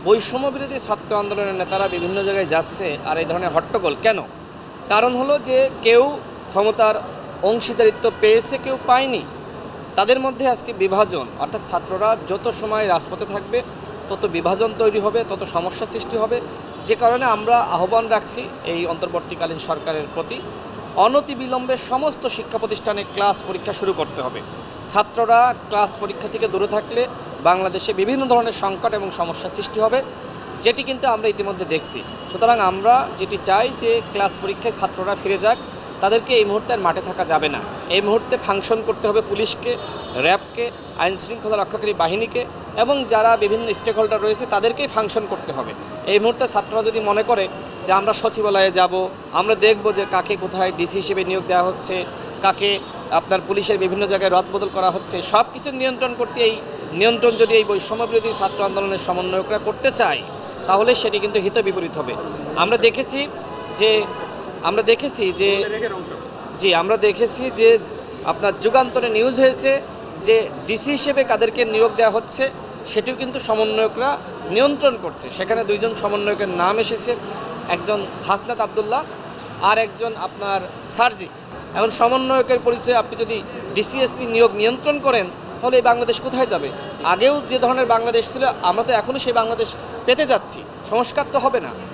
বৈষম্য বিরোধী ছাত্র আন্দোলনের নেতারা বিভিন্ন জায়গায় যাচ্ছে আর এই ধরনের হট্টগোল কেন? কারণ হলো যে কেউ ক্ষমতার অংশীদারিত্ব পেয়েছে, কেউ পায়নি। তাদের মধ্যে আজকে বিভাজন, অর্থাৎ ছাত্ররা যত সময় রাজপথে থাকবে তত বিভাজন তৈরি হবে, তত সমস্যা সৃষ্টি হবে। যে কারণে আমরা আহ্বান রাখছি এই অন্তর্বর্তীকালীন সরকারের প্রতি, অনতিবিলম্বে সমস্ত শিক্ষা প্রতিষ্ঠানে ক্লাস পরীক্ষা শুরু করতে হবে। ছাত্ররা ক্লাস পরীক্ষা থেকে দূরে থাকলে বাংলাদেশে বিভিন্ন ধরনের সংকট এবং সমস্যা সৃষ্টি হবে, যেটি কিন্তু আমরা ইতিমধ্যে দেখছি। সুতরাং আমরা যেটি চাই যে ক্লাস পরীক্ষায় ছাত্ররা ফিরে যাক, তাদেরকে এই মুহূর্তে আর মাঠে থাকা যাবে না। এই মুহূর্তে ফাংশন করতে হবে পুলিশকে, র্যাবকে, আইনশৃঙ্খলা রক্ষাকারী বাহিনীকে এবং যারা বিভিন্ন স্টেক হোল্ডার রয়েছে তাদেরকেই ফাংশন করতে হবে। এই মুহূর্তে ছাত্ররা যদি মনে করে যে আমরা সচিবালয়ে যাব, আমরা দেখব যে কাকে কোথায় ডিসি হিসেবে নিয়োগ দেওয়া হচ্ছে, কাকে আপনার পুলিশের বিভিন্ন জায়গায় রদবদল করা হচ্ছে, সব কিছু নিয়ন্ত্রণ করতে এই নিয়ন্ত্রণ যদি এই বৈষম্য বিরোধী ছাত্র আন্দোলনের সমন্বয়করা করতে চায় তাহলে সেটি কিন্তু হিত বিপরীত হবে। আমরা দেখেছি যে আপনার যুগান্তরে নিউজ হয়েছে যে ডিসি হিসেবে কাদেরকে নিয়োগ দেওয়া হচ্ছে সেটিও কিন্তু সমন্বয়করা নিয়ন্ত্রণ করছে। সেখানে দুইজন সমন্বয়কের নাম এসেছে, একজন হাসনাত আবদুল্লাহ আর একজন আপনার সার্জি। এখন সমন্বয়কের পরিচয়ে আপনি যদি ডিসিএসপি নিয়োগ নিয়ন্ত্রণ করেন তাহলে এই বাংলাদেশ কোথায় যাবে? আগেও যে ধরনের বাংলাদেশ ছিল আমরা তো এখনও সেই বাংলাদেশ পেতে যাচ্ছি, সংস্কার তো হবে না।